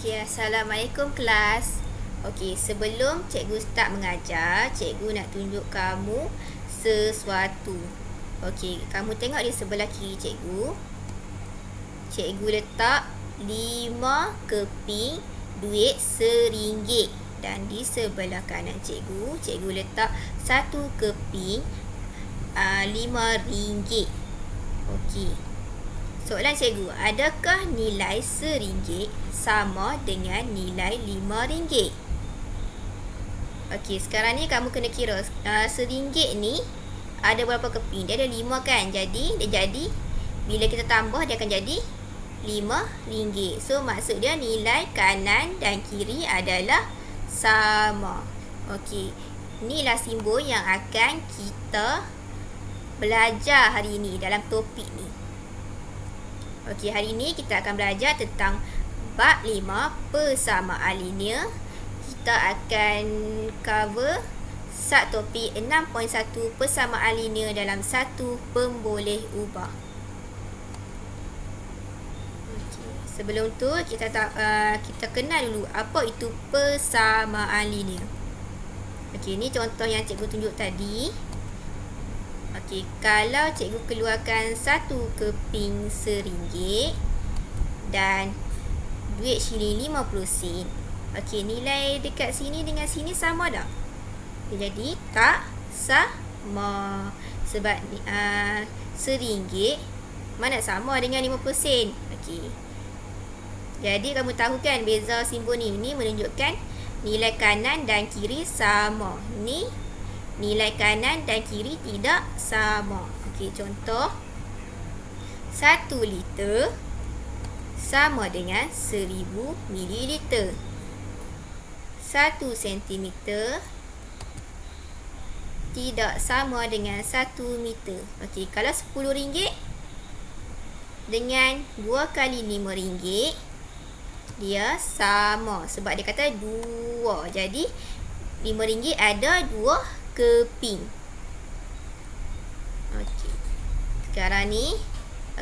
Okey, Assalamualaikum kelas. Okey, sebelum cikgu start mengajar, cikgu nak tunjuk kamu sesuatu. Okey, kamu tengok di sebelah kiri cikgu. Cikgu letak 5 keping duit RM1 dan di sebelah kanan cikgu, cikgu letak 1 keping RM5. Okey. Soalan cikgu, adakah nilai RM1 sama dengan nilai RM5? Okey, sekarang ni kamu kena kira RM1 ni ada berapa keping? Dia ada 5 kan? Jadi bila kita tambah dia akan jadi RM5. So maksud dia nilai kanan dan kiri adalah sama. Okey. Inilah simbol yang akan kita belajar hari ini dalam topik ni. Okey, hari ini kita akan belajar tentang bab 5 persamaan linear. Kita akan cover subtopik 6.1 persamaan linear dalam satu pemboleh ubah. Okey, sebelum tu kita kenal dulu apa itu persamaan linear. Okey, ni contoh yang cikgu tunjuk tadi. Okey, kalau cikgu keluarkan 1 keping RM1 dan duit shilling 50 sen. Okey, nilai dekat sini dengan sini sama tak? Jadi tak sama. Sebab RM1 mana sama dengan 50 sen. Okey. Jadi kamu tahu kan beza simbol ni. Ini menunjukkan nilai kanan dan kiri sama. Ni nilai kanan dan kiri tidak sama. Okey, contoh 1 liter sama dengan 1000 mililiter. 1 sentimeter tidak sama dengan 1 meter. Okey, kalau RM10 dengan 2 kali RM5 dia sama. Sebab dia kata 2. Jadi RM5 ada 2 keping. Okey. Sekarang ni,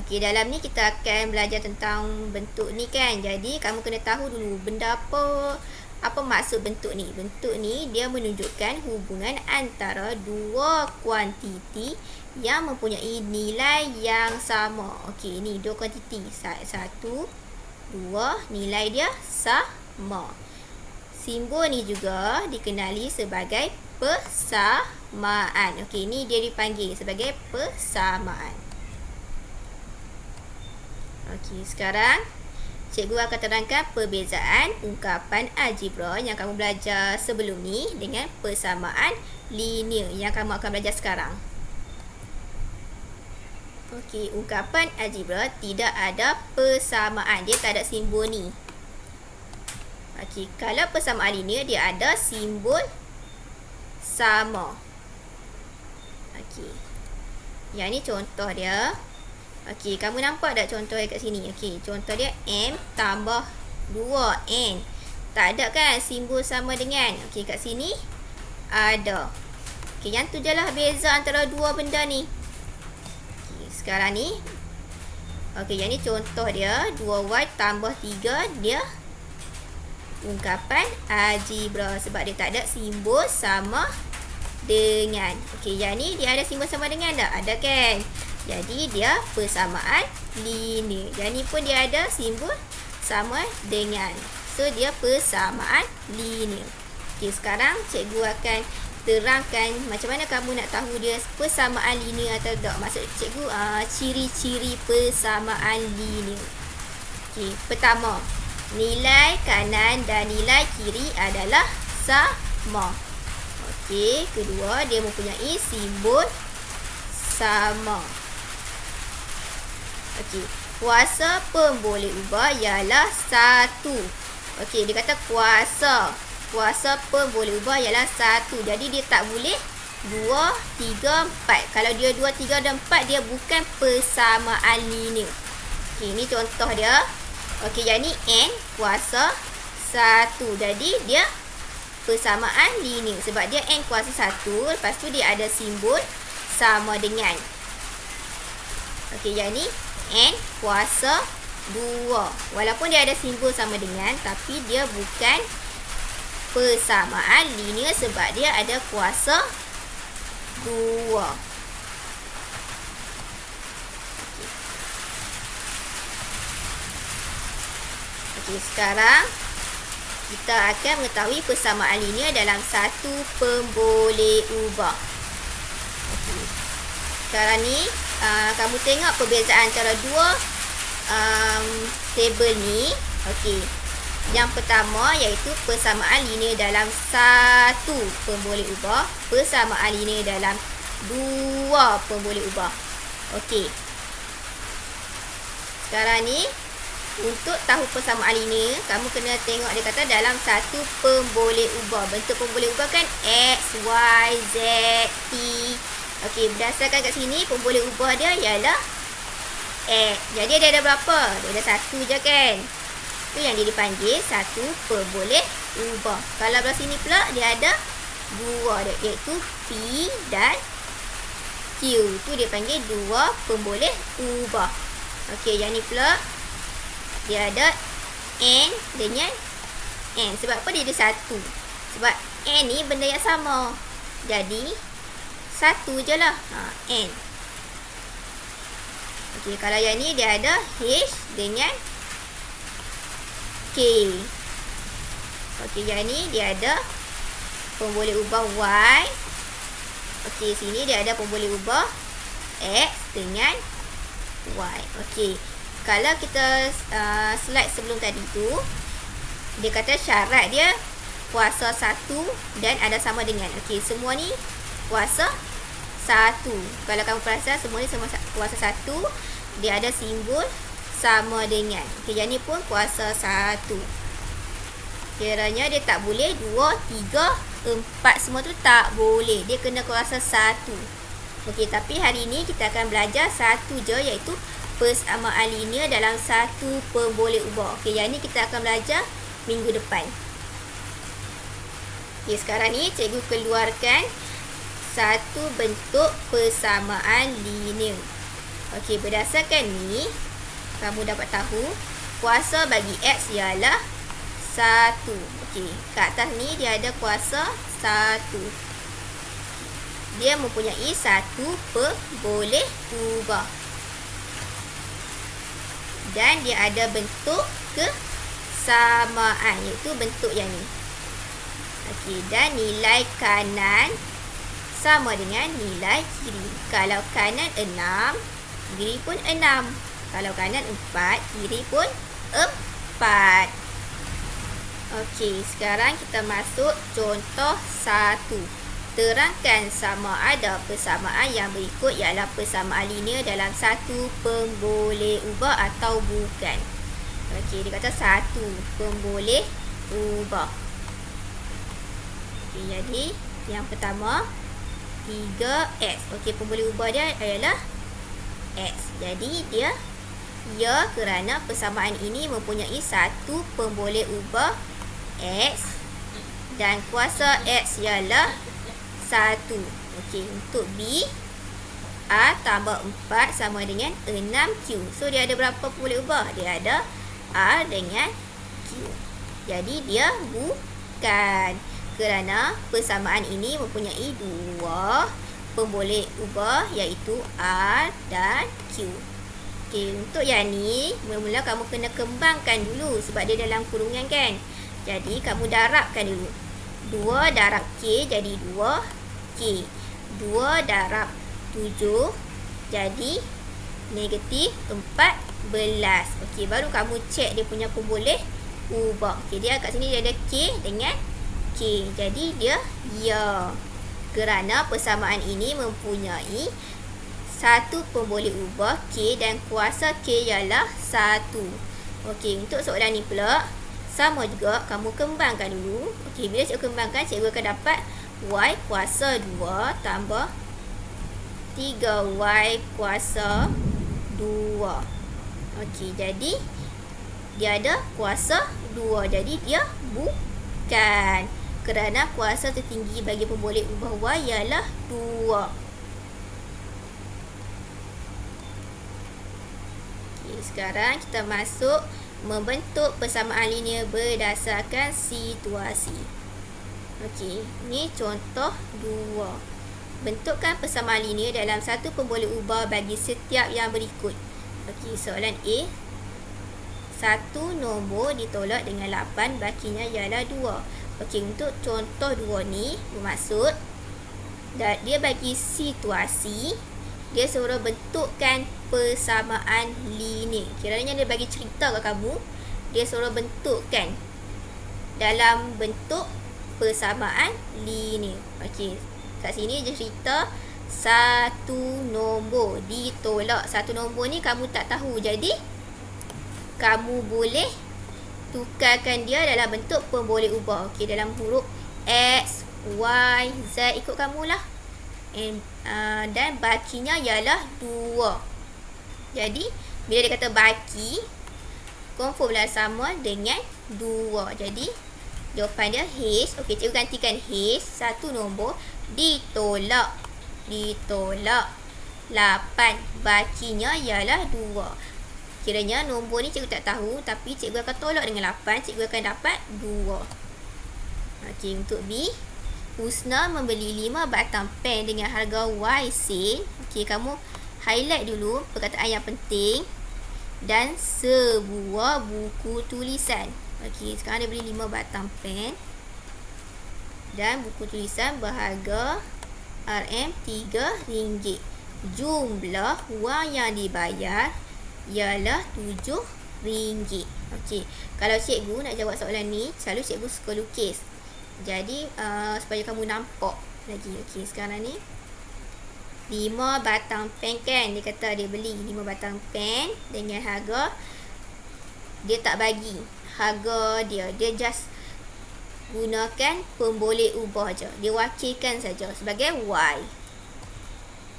okey, dalam ni kita akan belajar tentang bentuk ni kan. Jadi kamu kena tahu dulu benda apa maksud bentuk ni. Bentuk ni dia menunjukkan hubungan antara dua kuantiti yang mempunyai nilai yang sama. Okey, ni dua kuantiti. 1, 2, nilai dia sama. Simbol ni juga dikenali sebagai persamaan. Okey, ni dia dipanggil sebagai persamaan. Okey, sekarang cikgu akan terangkan perbezaan ungkapan algebra yang kamu belajar sebelum ni dengan persamaan linear yang kamu akan belajar sekarang. Okey, ungkapan algebra tidak ada persamaan. Dia tak ada simbol ni. Okey, kalau persamaan linear dia ada simbol sama. Okey. Yang ni contoh dia. Okey, kamu nampak tak contoh dekat sini? Okey, contoh dia M tambah 2N. Tak ada kan simbol sama dengan. Okey, kat sini ada. Okey, yang tu je lah beza antara dua benda ni. Okey, sekarang ni. Okey, yang ni contoh dia 2Y tambah 3 dia ungkapan algebra sebab dia tak ada simbol sama dengan. Okey, yang ni dia ada simbol sama dengan tak? Ada kan? Jadi dia persamaan linear. Yang ni pun dia ada simbol sama dengan. So dia persamaan linear. Okey, sekarang cikgu akan terangkan macam mana kamu nak tahu dia persamaan linear atau tak. Maksud cikgu ciri-ciri persamaan linear. Okey, pertama, nilai kanan dan nilai kiri adalah sama. Okey, kedua dia mempunyai simbol sama. Okey, kuasa pemboleh ubah ialah 1. Okey, dia kata kuasa pemboleh ubah ialah 1. Jadi dia tak boleh 2, 3, 4. Kalau dia 2, 3 dan 4 dia bukan persamaan linear. Okey, ni contoh dia. Okey, yang ni N kuasa 1. Jadi dia persamaan linear sebab dia N kuasa 1. Lepas tu dia ada simbol sama dengan. Okey, yang ni N kuasa 2. Walaupun dia ada simbol sama dengan, tapi dia bukan persamaan linear sebab dia ada kuasa 2. Okey, sekarang kita akan mengetahui persamaan linear dalam satu pemboleh ubah. Okey. Sekarang ni kamu tengok perbezaan antara dua tabel ni. Okey. Yang pertama iaitu persamaan linear dalam satu pemboleh ubah, persamaan linear dalam dua pemboleh ubah. Okey. Sekarang ni untuk tahu persamaan linear, kamu kena tengok dia kata dalam satu pemboleh ubah. Bentuk pemboleh ubah kan X, Y, Z, T. Okey, berdasarkan kat sini pemboleh ubah dia ialah X. Jadi dia ada berapa? Dia ada satu je kan? Itu yang dia dipanggil satu pemboleh ubah. Kalau belah sini pula dia ada dua dia, iaitu P dan Q. Itu dia panggil dua pemboleh ubah. Okey, yang ni pula dia ada N dengan N. Sebab apa dia ada satu? Sebab N ni benda yang sama. Jadi satu je lah. N. Okey, kalau yang ni dia ada H dengan K. Okey, yang ni dia ada pemboleh ubah Y. Okey, sini dia ada pemboleh ubah X dengan Y. Okey. Kalau kita slide sebelum tadi tu, dia kata syarat dia kuasa 1 dan ada sama dengan. Okey, semua ni kuasa 1. Kalau kamu perasan semua ni semua kuasa 1, dia ada simbol sama dengan. Okey, yang ni pun kuasa 1. Kiranya dia tak boleh 2, 3, 4 semua tu tak boleh. Dia kena kuasa 1. Okey, tapi hari ni kita akan belajar satu je, iaitu persamaan linear dalam satu pemboleh ubah. Okey, yang ni kita akan belajar minggu depan. Okey, sekarang ni cikgu keluarkan satu bentuk persamaan linear. Okey, berdasarkan ni kamu dapat tahu kuasa bagi X ialah 1. Okey, kat atas ni dia ada kuasa 1. Dia mempunyai satu pemboleh ubah. Dan dia ada bentuk kesamaan, iaitu bentuk yang ni. Okey, dan nilai kanan sama dengan nilai kiri. Kalau kanan 6, kiri pun 6. Kalau kanan 4, kiri pun 4. Okey, sekarang kita masuk contoh 1. Terangkan sama ada persamaan yang berikut ialah persamaan linear dalam satu pemboleh ubah atau bukan. Okey, dia kata satu pemboleh ubah. Okey, jadi yang pertama 3x. Okey, pemboleh ubah dia ialah x. Jadi dia ya kerana persamaan ini mempunyai satu pemboleh ubah x dan kuasa x ialah 1. Okey, untuk B, A tambah 4 sama dengan 6Q. So dia ada berapa pemboleh ubah? Dia ada A dengan Q. Jadi dia bukan, kerana persamaan ini mempunyai dua pemboleh ubah iaitu R dan Q. Okey, untuk yang ni mula-mula kamu kena kembangkan dulu sebab dia dalam kurungan kan. Jadi kamu darabkan dulu. 2 darab K jadi 2K. 2 darab 7 jadi negatif 14. Okey, baru kamu cek dia punya pemboleh ubah. Okey, dia kat sini dia ada K dengan K. Jadi dia ya. Kerana persamaan ini mempunyai satu pemboleh ubah K dan kuasa K ialah 1. Okey, untuk soalan ni pula sama juga, kamu kembangkan dulu. Okey, bila cikgu kembangkan, cikgu akan dapat Y kuasa 2 tambah 3Y kuasa 2. Okey, jadi dia ada kuasa 2. Jadi dia bukan, kerana kuasa tertinggi bagi pemboleh ubah Y ialah 2. Okey, sekarang kita masuk membentuk persamaan linear berdasarkan situasi. Okey, ni contoh 2. Bentukkan persamaan linear dalam satu pemboleh ubah bagi setiap yang berikut. Okey, soalan A. 1 nombor ditolak dengan 8, bakinya ialah 2. Okey, untuk contoh 2 ni bermaksud dia bagi situasi, dia suruh bentukkan persamaan linear. Kiranya dia bagi cerita ke kamu, dia suruh bentukkan dalam bentuk persamaan linear. Okey, kat sini dia cerita satu nombor ditolak. Satu nombor ni kamu tak tahu, jadi kamu boleh tukarkan dia dalam bentuk pemboleh ubah. Okey, dalam huruf X, Y, Z, ikut kamulah. Dan bakinya ialah 2. Jadi bila dia kata baki, confirmlah sama dengan 2. Jadi jawapan dia H. Okey, cikgu gantikan H, satu nombor ditolak 8, bakinya ialah 2. Kiranya nombor ni cikgu tak tahu, tapi cikgu akan tolak dengan 8, cikgu akan dapat 2. Okey, untuk B, Husna membeli 5 batang pen dengan harga Y sen. Okey, kamu highlight dulu perkataan yang penting dan sebuah buku tulisan. Okey, sekarang dia beli 5 batang pen dan buku tulisan berharga RM3. Jumlah wang yang dibayar ialah RM7. Okey, kalau cikgu nak jawab soalan ni, selalu cikgu suka lukis. Jadi supaya kamu nampak lagi. Okey, sekarang ni 5 batang pen kan, dia kata dia beli 5 batang pen dengan harga, dia tak bagi harga dia just gunakan pemboleh ubah je, dia wakilkan saja sebagai Y.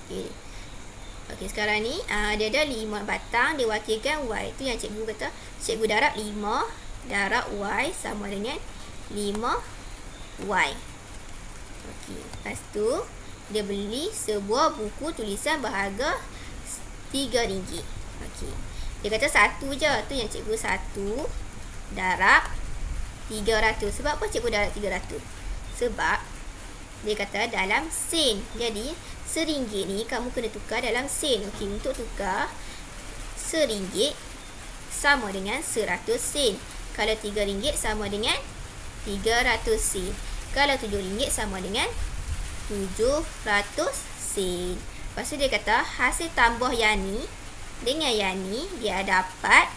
Okey. Okey, sekarang ni dia ada 5 batang, dia wakilkan Y. Itu yang cikgu kata, cikgu darab 5 darab Y sama dengan 5Y. Okey, lepas tu dia beli sebuah buku tulisan berharga RM3. Okey, dia kata satu je, tu yang cikgu, 1 darab 300. Sebab apa cikgu darab 300? Sebab dia kata dalam sen. Jadi RM1 ni kamu kena tukar dalam sen. Okey, untuk tukar RM1 sama dengan 100 sen. Kalau RM3 sama dengan 300 sen. Kalau RM7 sama dengan 700 sen. Lepas tu dia kata hasil tambah yang ni dengan yang ni, dia dapat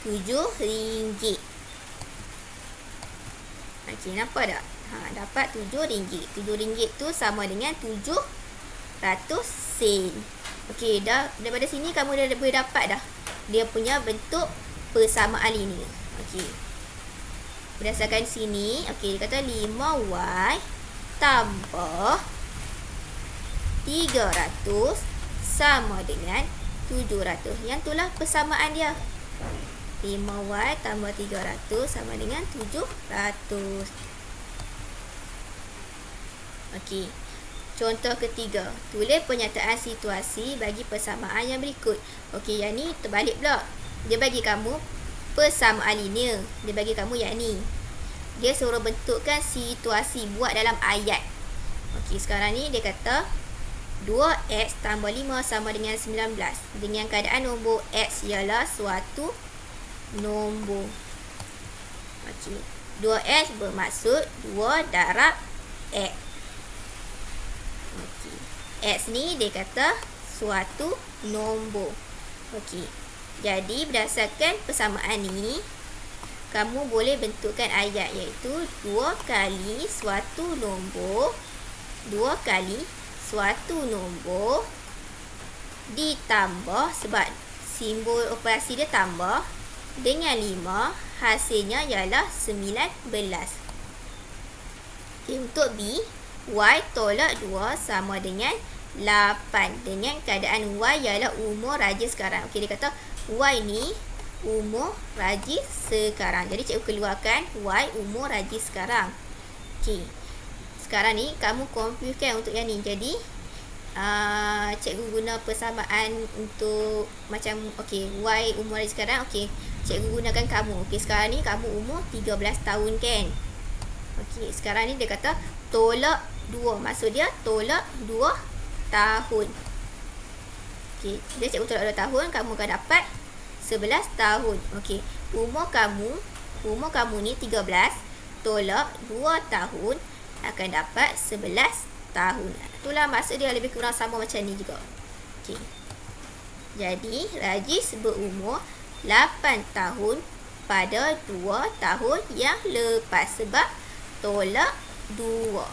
RM7. Okey, nampak tak? Dapat RM7. RM7 tu sama dengan 700 sen. Okey, dah daripada sini kamu dah boleh dapat dah dia punya bentuk persamaan linear. Okey, berdasarkan sini, okey, dia kata 5Y tambah 300 sama dengan 700. Yang itulah persamaan dia. 5Y tambah 300 sama dengan 700. Okey, contoh ketiga, tulis pernyataan situasi bagi persamaan yang berikut. Okey, yang ni terbalik pula. Dia bagi kamu persamaan linear, dia bagi kamu yang ni, dia suruh bentukkan situasi, buat dalam ayat. Okey, sekarang ni dia kata 2X tambah 5 sama dengan 19 dengan keadaan nombor X ialah suatu nombor. Okey, 2X bermaksud 2 darab X. Okey, X ni dia kata suatu nombor. Okey, jadi berdasarkan persamaan ni, kamu boleh bentukkan ayat, iaitu 2 kali suatu nombor, 2 kali suatu nombor ditambah, sebab simbol operasi dia tambah, dengan 5, hasilnya ialah 19. Okay, untuk B, Y tolak 2 sama dengan 8 dengan keadaan Y ialah umur rajin sekarang. Okey, dia kata Y ni umur rajin sekarang. Jadi cikgu keluarkan Y umur rajin sekarang. Okey, sekarang ni kamu confuse kan untuk yang ni. Jadi cikgu guna persamaan untuk macam Y umur sekarang. Cikgu gunakan kamu. Sekarang ni kamu umur 13 tahun kan. Sekarang ni dia kata tolak 2. Maksud dia tolak 2 tahun. Dia cikgu tolak 2 tahun, kamu akan dapat 11 tahun. Umur kamu ni 13, tolak 2 tahun akan dapat 11 tahun. Itulah maksud dia, lebih kurang sama macam ni juga. Jadi Rajis berumur 8 tahun pada 2 tahun yang lepas sebab tolak 2.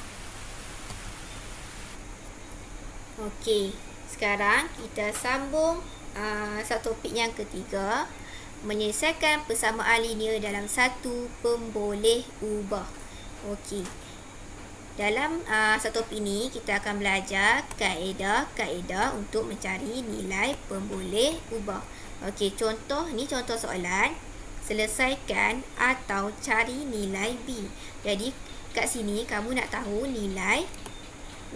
Sekarang kita sambung satu topik yang ketiga, menyelesaikan persamaan linear dalam satu pemboleh ubah. Dalam satu topik ini kita akan belajar kaedah-kaedah untuk mencari nilai pemboleh ubah. Contoh soalan, selesaikan atau cari nilai B. Jadi kat sini kamu nak tahu nilai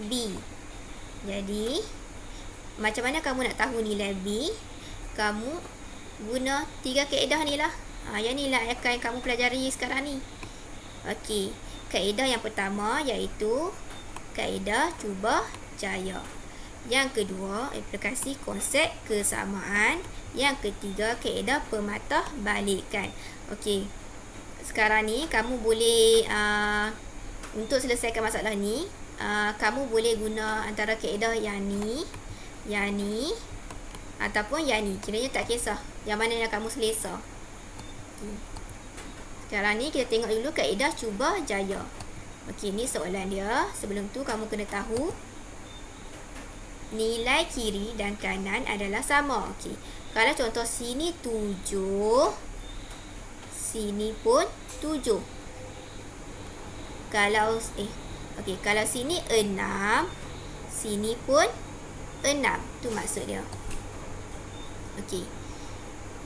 B. Jadi macam mana kamu nak tahu nilai B? Kamu guna 3 kaedah ni lah. Yang ni lah akan kamu pelajari sekarang ni. Kaedah yang pertama iaitu kaedah cuba jaya. Yang kedua, aplikasi konsep kesamaan. Yang ketiga, kaedah pematahbalikan. Sekarang ni kamu boleh untuk selesaikan masalah ni, kamu boleh guna antara kaedah yang ni ataupun yang ni. Kiranya tak kisah yang mana yang kamu selesa. Sekarang ni kita tengok dulu kaedah cuba jaya. Ni soalan dia. Sebelum tu kamu kena tahu nilai kiri dan kanan adalah sama. Kalau contoh sini 7, sini pun 7. Kalau kalau sini 6, sini pun 6. Tu maksud dia.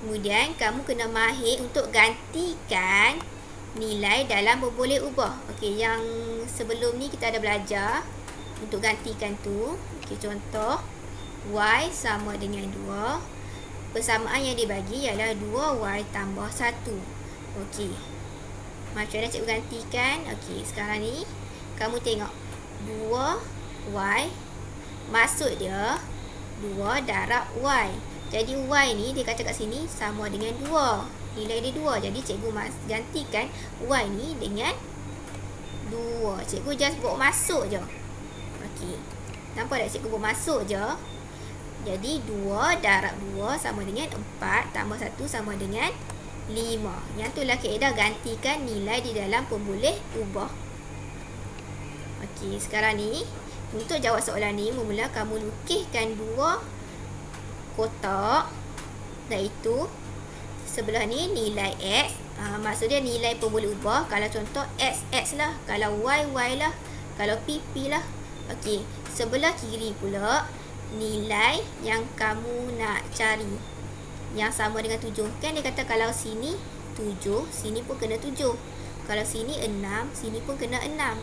Kemudian kamu kena mahir untuk gantikan nilai dalam pemboleh ubah. Yang sebelum ni kita ada belajar untuk gantikan tu. Contoh Y sama dengan 2. Persamaan yang dibagi ialah 2Y tambah 1. Macam mana cikgu gantikan? Sekarang ni kamu tengok 2Y, maksud dia 2 darab Y. Jadi Y ni dia kata kat sini sama dengan 2. Nilai dia 2. Jadi cikgu gantikan Y ni dengan 2. Cikgu just buat masuk je. Nampak tak cikgu buat masuk je. Jadi 2 darab 2 sama dengan 4 tambah 1 sama dengan 5. Yang tu lah kaedah gantikan nilai di dalam pemboleh ubah. Sekarang ni untuk jawab soalan ni, mula kamu lukiskan 2 kotak, iaitu sebelah ni nilai X, maksud dia nilai pemboleh ubah. Kalau contoh X, X lah. Kalau Y, Y lah. Kalau P, P lah. Sebelah kiri pula nilai yang kamu nak cari, yang sama dengan 7. Kan dia kata kalau sini 7, sini pun kena 7. Kalau sini 6, sini pun kena 6.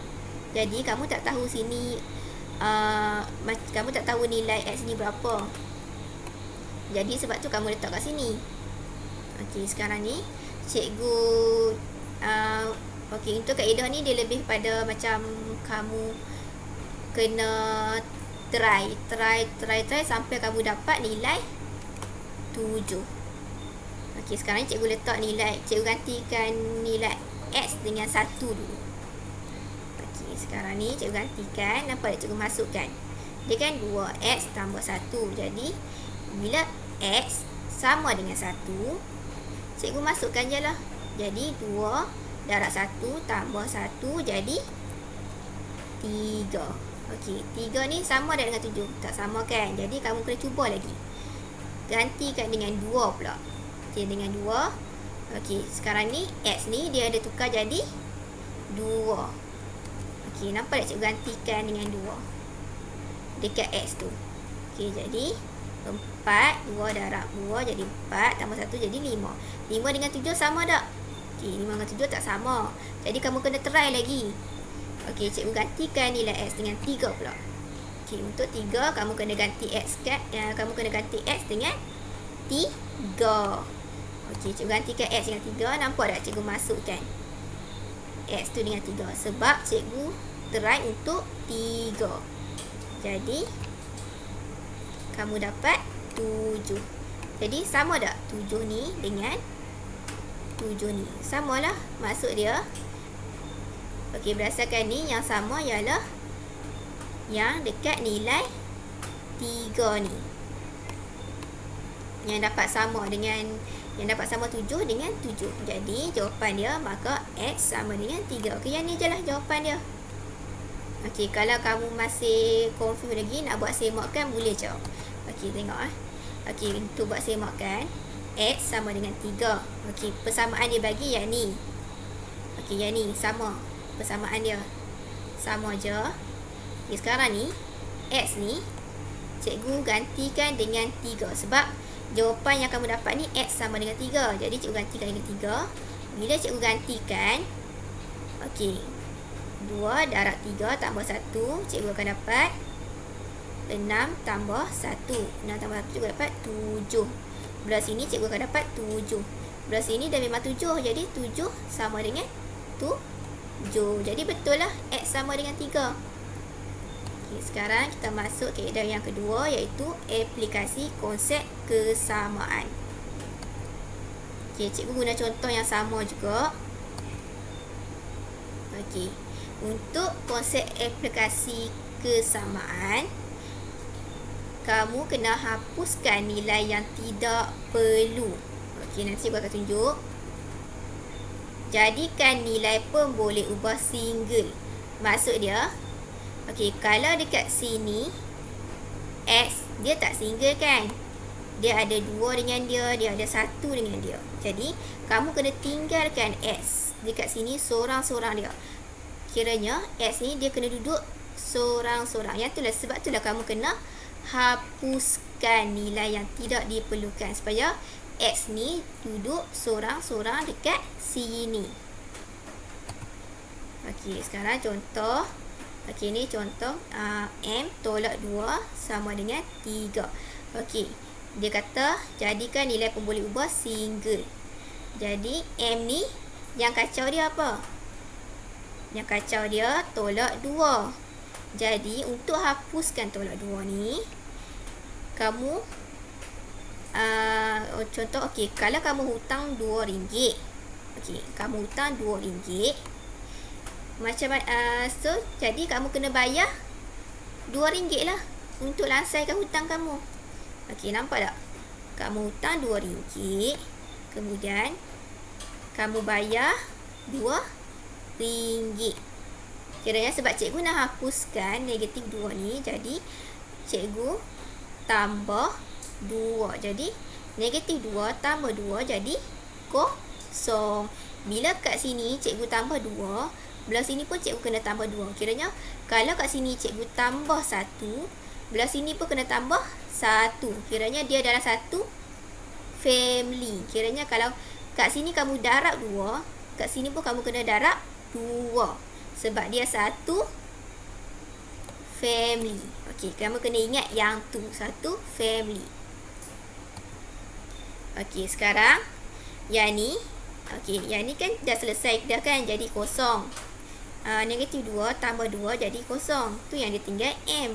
Jadi kamu tak tahu sini, kamu tak tahu nilai X ni berapa. Jadi sebab tu kamu letak kat sini. Sekarang ni cikgu untuk kaedah ni dia lebih pada macam kamu kena try sampai kamu dapat nilai 7. Sekarang ni cikgu letak nilai, cikgu gantikan nilai X dengan 1 dulu. Sekarang ni cikgu gantikan, nampak tak cikgu masukkan? Dia kan 2X tambah 1. Jadi bila X sama dengan 1, cikgu masukkan je lah. Jadi 2 darab 1 tambah 1 jadi 3. 3 ni sama dah dengan 7. Tak sama kan? Jadi kamu kena cuba lagi. Gantikan dengan 2 pula. Dengan 2. Sekarang ni X ni dia ada tukar jadi 2. Nampak tak cikgu gantikan dengan 2 dekat X tu. Jadi 4, 2 darab 2 jadi 4 tambah 1 jadi 5. 5 dengan 7 sama tak? 5 dengan 7 tak sama. Jadi kamu kena try lagi. Cikgu gantikan nilai X dengan 3 pula. Okey, untuk 3 kamu kena ganti X kan? Kamu kena ganti X dengan 3. Okey, cikgu gantikan X dengan 3. Nampak tak cikgu masukkan X tu dengan 3. Sebab cikgu try untuk 3. Jadi kamu dapat 7. Jadi sama tak 7 ni dengan 7 ni? Samalah maksud dia. Okey, berdasarkan ni yang sama ialah yang dekat nilai 3 ni. Yang dapat sama dengan 7 dengan 7. Jadi jawapan dia maka X sama dengan 3. Okey, yang ni je lah jawapan dia. Okey, kalau kamu masih confuse lagi nak buat semakkan boleh je. Okey, tengok Okey, untuk buat semakkan X sama dengan 3. Okey, persamaan dia bagi yang ni. Okey, yang ni sama. Persamaan dia sama je. Okay, sekarang ni X ni cikgu gantikan dengan 3. Sebab jawapan yang kamu dapat ni X sama dengan 3. Jadi cikgu gantikan dengan 3. Bila cikgu gantikan, okey, 2 darab 3 tambah 1, cikgu akan dapat 6 tambah 1. 6 tambah 1 cikgu dapat 7. Belah sini cikgu akan dapat 7. Belah sini dah memang 7. Jadi 7 sama dengan 7. Jadi betul lah X sama dengan 3. Okay, sekarang kita masuk kaedah yang kedua, iaitu aplikasi konsep kesamaan. Okay, cikgu guna contoh yang sama juga. Okay, untuk konsep aplikasi kesamaan, kamu kena hapuskan nilai yang tidak perlu. Okey, nanti cikgu akan tunjuk. Jadikan nilai pemboleh ubah single. Maksud dia, okey, kalau dekat sini X dia tak single kan? Dia ada 2 dengan dia ada 1 dengan dia. Jadi, kamu kena tinggalkan X dekat sini seorang-seorang dia. Kiranya X ni dia kena duduk seorang-seorang. Yang itulah sebab itulah kamu kena hapuskan nilai yang tidak diperlukan supaya X ni duduk seorang-seorang dekat sini. Okey, sekarang contoh. Okey, ni contoh M tolak 2 sama dengan 3. Okey, dia kata jadikan nilai pemboleh ubah single. Jadi M ni yang kacau dia apa? Yang kacau dia tolak 2. Jadi untuk hapuskan tolak 2 ni, kamu contoh, okey, kalau kamu hutang RM2, okey, kamu hutang RM2, macam so jadi kamu kena bayar RM2 lah untuk lansaikan hutang kamu. Okey, nampak tak? Kamu hutang RM2, kemudian kamu bayar RM2. Kiranya sebab cikgu nak hapuskan negatif 2 ni, jadi cikgu tambah 2. Jadi negatif 2 tambah 2 jadi kosong. Bila kat sini cikgu tambah 2, belah sini pun cikgu kena tambah 2. Kiranya kalau kat sini cikgu tambah 1, belah sini pun kena tambah 1. Kiranya dia dalam satu family. Kiranya kalau kat sini kamu darab 2, kat sini pun kamu kena darab 2. Sebab dia satu family. Okey, kamu kena ingat yang tu, satu family. Okey, sekarang yang ni, okey, yang ni kan dah selesai dah kan, jadi kosong. Negatif 2 tambah 2 jadi kosong. Tu yang dia tinggal M.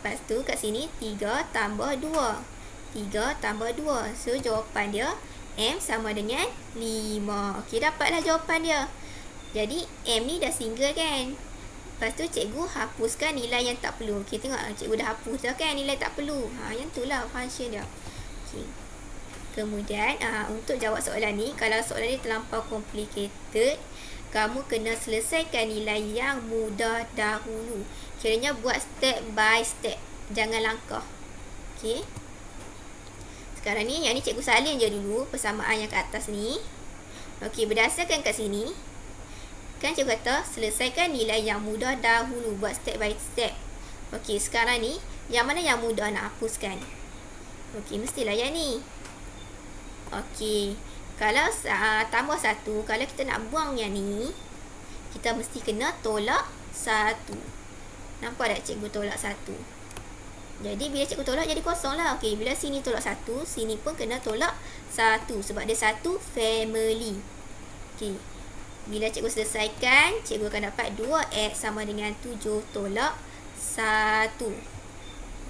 Lepas tu kat sini 3 tambah 2. 3 tambah 2. So jawapan dia M sama dengan 5. Okey, dapatlah jawapan dia. Jadi M ni dah single kan. Lepas tu cikgu hapuskan nilai yang tak perlu. Okey, tengok cikgu dah hapus dah kan nilai tak perlu. Yang tu lah function dia. Okey. Kemudian untuk jawab soalan ni, kalau soalan ni terlampau complicated, kamu kena selesaikan nilai yang mudah dahulu. Kiranya buat step by step, jangan langkah. Okey. Sekarang ni, yang ni cikgu salin je dulu persamaan yang kat atas ni. Okey, berdasarkan kat sini, kan cikgu kata selesaikan nilai yang mudah dahulu, buat step by step. Okey, sekarang ni yang mana yang mudah nak hapuskan? Okey, mestilah yang ni. Okey, kalau tambah 1, kalau kita nak buang yang ni, kita mesti kena tolak 1. Nampak tak cikgu tolak 1? Jadi bila cikgu tolak jadi kosong lah. Okey, bila sini tolak 1, sini pun kena tolak 1 sebab dia satu family. Okey. Bila cikgu selesaikan, cikgu akan dapat 2x sama dengan 7 tolak 1.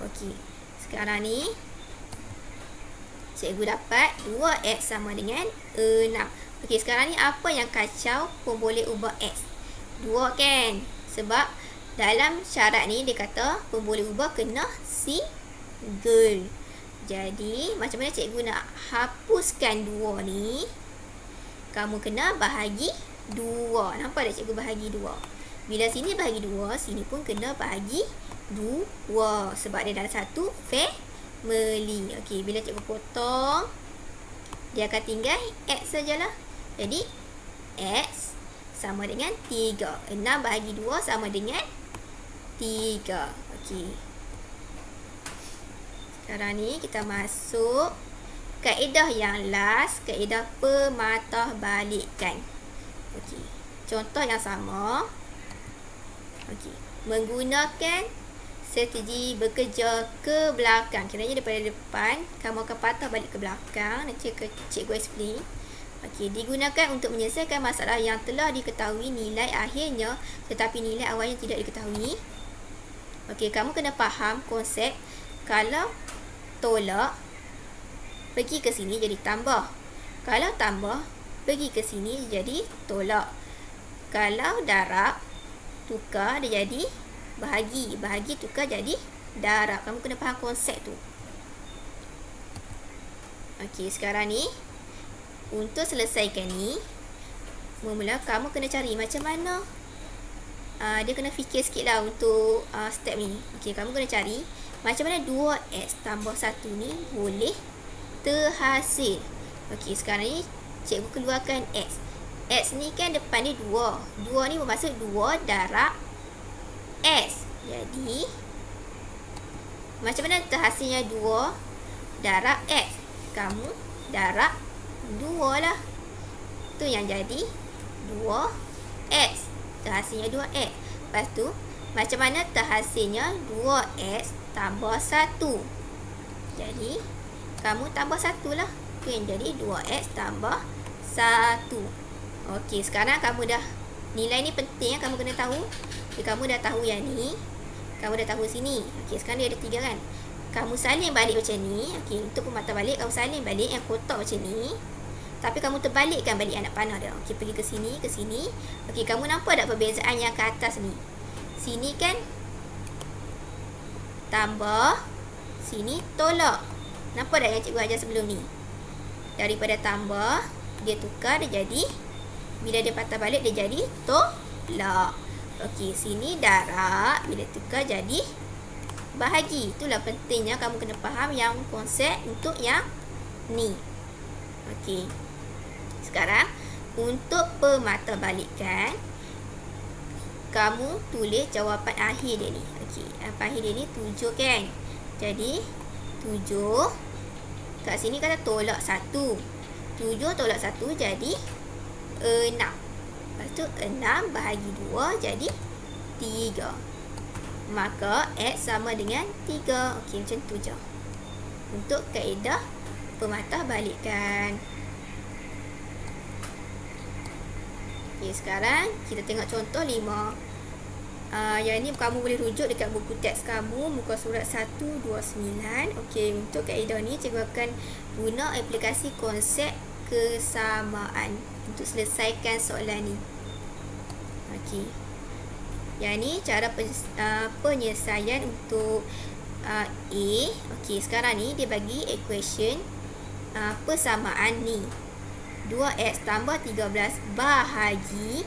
Okey. Sekarang ni cikgu dapat 2x sama dengan 6. Okey, sekarang ni apa yang kacau pun boleh ubah x? 2 kan? Sebab dalam syarat ni dia kata pun boleh ubah kena single. Jadi macam mana cikgu nak hapuskan 2 ni? Kamu kena bahagi 2. Nampak tak cikgu bahagi 2? Bila sini bahagi 2, sini pun kena bahagi 2 sebab dia dalam satu family. Okey, bila cikgu potong, dia akan tinggal x sajalah. Jadi x sama dengan 3. 6 bahagi 2 sama dengan 3. Okey. Sekarang ni kita masuk kaedah yang last, kaedah pematahbalikan. Okey. Contoh yang sama. Okey. Menggunakan strategi bekerja ke belakang. Kiranya daripada depan, kamu akan patah balik ke belakang. Nanti cikgu explain. Okey, digunakan untuk menyelesaikan masalah yang telah diketahui nilai akhirnya tetapi nilai awalnya tidak diketahui. Okey, kamu kena faham konsep kalau tolak pergi ke sini jadi tambah. Kalau tambah pergi ke sini jadi tolak. Kalau darab tukar dia jadi bahagi. Bahagi tukar jadi darab. Kamu kena faham konsep tu. Okey, sekarang ni untuk selesaikan ni, mula-mula kamu kena cari macam mana. Dia kena fikir sikit lah untuk step ni. Okey, kamu kena cari macam mana 2x tambah 1 ni boleh terhasil. Okey, sekarang ni cikgu keluarkan x. X ni kan depan ni 2. 2 ni bermaksud 2 darab x. Jadi macam mana terhasilnya 2 darab x? Kamu darab 2 lah. Tu yang jadi 2x. Terhasilnya 2x. Lepas tu macam mana terhasilnya 2x tambah 1? Jadi kamu tambah 1 lah. Tu yang jadi 2x tambah 1. Okey, sekarang kamu dah, nilai ni penting kamu kena tahu. Okay, kamu dah tahu yang ni, kamu dah tahu sini. Okey, sekarang dia ada 3 kan. Kamu salin balik macam ni. Okey, untuk pematah balik kamu salin balik yang kotak macam ni. Tapi kamu terbalikkan balik anak panah dia. Okey, pergi ke sini, ke sini. Okey, kamu nampak tak perbezaan yang ke atas ni? Sini kan tambah, sini tolak. Nampak tak yang cikgu ajar sebelum ni? Daripada tambah, dia tukar, dia jadi, bila dia patah balik, dia jadi tolak. Okey, sini darab, bila tukar jadi bahagi. Itulah pentingnya kamu kena faham yang konsep untuk yang ni. Okey. Sekarang untuk pematahbalikan, kamu tulis jawapan akhir dia ni. Okey, jawapan akhir dia ni 7 kan. Jadi 7 kat sini kata tolak 1. 7 tolak 1 jadi 6. Lepas tu 6 bahagi 2 jadi 3. Maka x sama dengan 3. Okey, macam tu je untuk kaedah pematahbalikan. Okey, sekarang kita tengok contoh 5. Yang ni kamu boleh rujuk dekat buku teks kamu, muka surat 129. Okey, untuk kaedah ni cikgu akan guna aplikasi konsep kesamaan untuk selesaikan soalan ni. Okey. Yang ni cara penyelesaian untuk A. Okey, sekarang ni dia bagi equation persamaan ni. 2x tambah 13 bahagi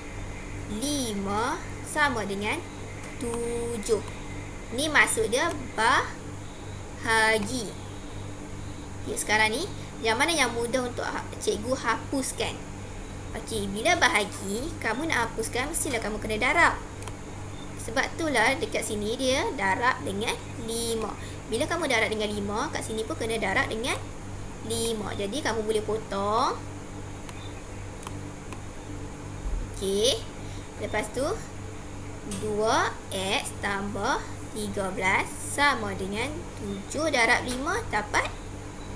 5 sama dengan 7. Ni maksud dia bahagi. Okay, sekarang ni yang mana yang mudah untuk cikgu hapuskan? Okey, bila bahagi, kamu nak hapuskan mestilah kamu kena darab. Sebab itulah dekat sini dia darab dengan 5. Bila kamu darab dengan 5, kat sini pun kena darab dengan 5. Jadi kamu boleh potong. Okey. Lepas tu 2x tambah 13 sama dengan 7 darab 5 dapat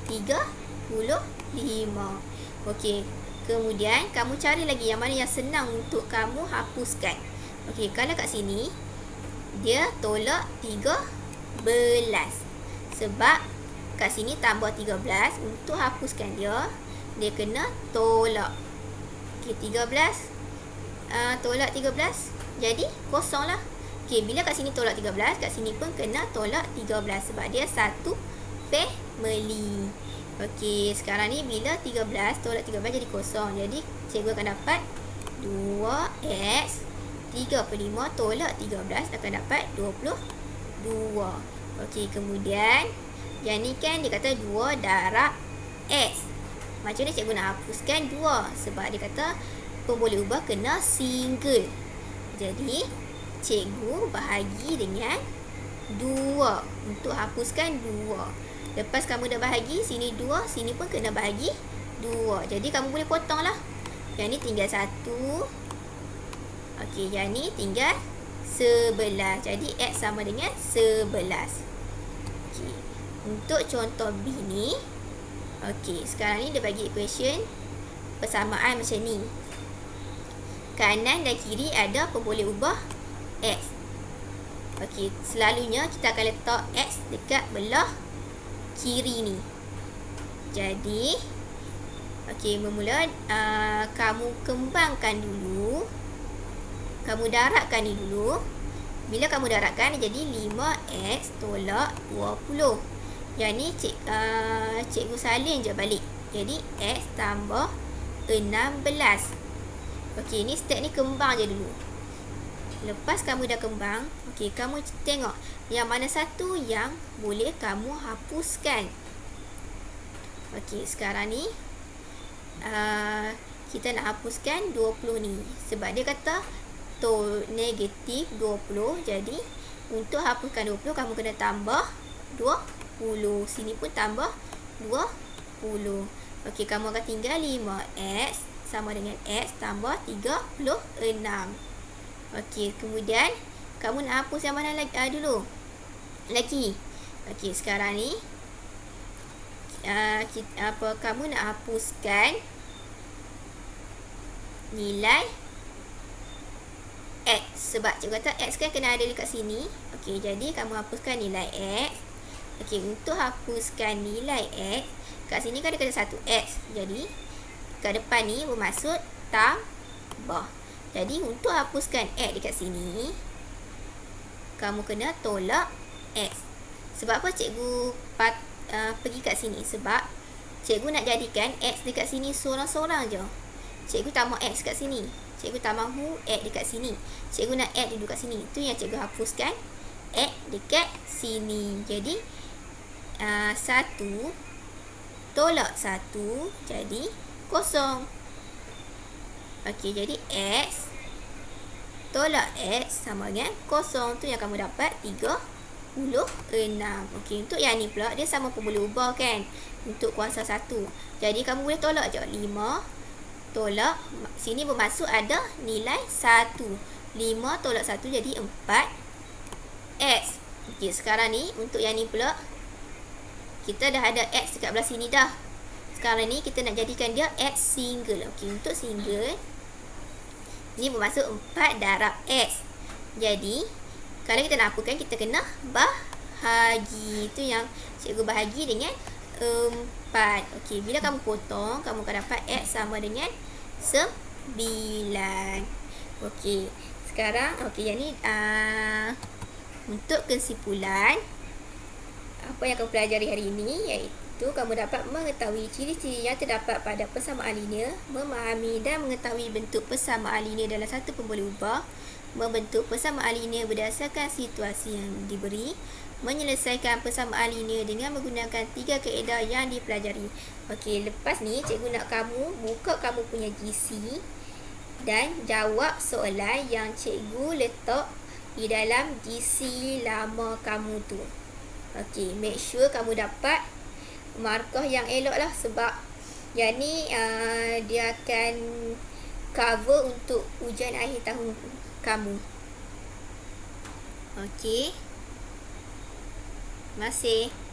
35. Okey, kemudian kamu cari lagi yang mana yang senang untuk kamu hapuskan. Okey, kalau kat sini dia tolak 13. Sebab kat sini tambah 13, untuk hapuskan dia kena tolak. Okey, 13 tolak 13 jadi kosong lah. Okey, bila kat sini tolak 13, kat sini pun kena tolak 13 sebab dia satu family. Okey, sekarang ni bila 13 tolak 13 jadi kosong. Jadi cikgu akan dapat 2x 35 tolak 13 akan dapat 22. Okey, kemudian yang ni kan dia kata 2 darab x. Macam ni cikgu nak hapuskan 2 sebab dia kata pemboleh ubah kena single. Jadi cikgu bahagi dengan 2 untuk hapuskan 2. Lepas kamu dah bahagi, sini 2, sini pun kena bahagi 2. Jadi kamu boleh potong lah. Yang ni tinggal 1. Okey, yang ni tinggal 11. Jadi X sama dengan 11. Okey, untuk contoh B ni, okey, sekarang ni dia bagi equation persamaan macam ni. Kanan dan kiri ada pemboleh ubah X. Okey, selalunya kita akan letak X dekat belah kiri ni. Jadi okey, bermula kamu kembangkan dulu. Kamu darabkan ni dulu. Bila kamu darabkan jadi 5x tolak 20. Yang ni cikgu salin je balik. Jadi x tambah 16. Okey, ni step ni kembang je dulu. Lepas kamu dah kembang, okey, kamu tengok yang mana satu yang boleh kamu hapuskan. Okey, sekarang ni kita nak hapuskan 20 ni sebab dia kata negatif 20. Jadi untuk hapuskan 20 kamu kena tambah 20. Sini pun tambah 20. Okey, kamu akan tinggal 5x sama dengan x tambah 36. Okey, kemudian kamu nak hapus yang mana lagi dulu? Lagi. Okey, sekarang ni kamu nak hapuskan nilai x sebab cikgu kata x kan kena ada dekat sini. Okey, jadi kamu hapuskan nilai x. Okey, untuk hapuskan nilai x, kat sini kan dia kena 1x. Jadi kat depan ni bermaksud tambah. Jadi untuk hapuskan x dekat sini, kamu kena tolak x. Sebab apa cikgu pergi kat sini? Sebab cikgu nak jadikan x dekat sini seorang-seorang je. Cikgu tak mau x kat sini. Cikgu tak mahu x dekat sini. Cikgu nak x duduk kat sini. Itu yang cikgu hapuskan x dekat sini. Jadi 1 tolak 1 jadi kosong. Okey, jadi x tolak x sama dengan kosong. Tu yang kamu dapat 36. Okey, untuk yang ni pula dia sama pemboleh ubah kan, untuk kuasa 1. Jadi kamu boleh tolak je. 5 tolak, sini bermaksud ada nilai 1. 5 tolak 1 jadi 4x. Okey, sekarang ni untuk yang ni pula kita dah ada x dekat belah sini dah. Sekarang ni kita nak jadikan dia x single. Okey, untuk single ni bermaksud 4 darab x. Jadi kalau kita nak hapuskan, kita kena bahagi. Itu yang cikgu bahagi dengan 4. Okey, bila kamu potong, kamu akan dapat x sama dengan 9. Okey, sekarang yang ni untuk kesimpulan apa yang kamu pelajari hari ini, iaitu kamu dapat mengetahui ciri-ciri yang terdapat pada persamaan linear, memahami dan mengetahui bentuk persamaan linear dalam satu pemboleh ubah, membentuk persamaan linear berdasarkan situasi yang diberi, menyelesaikan persamaan linear dengan menggunakan 3 kaedah yang dipelajari. Okey, lepas ni cikgu nak kamu buka kamu punya GC dan jawab soalan yang cikgu letak di dalam GC lama kamu tu. Okey, make sure kamu dapat markah yang elok lah, sebab yang ni dia akan cover untuk ujian akhir tahun kamu. Okey. Terima kasih.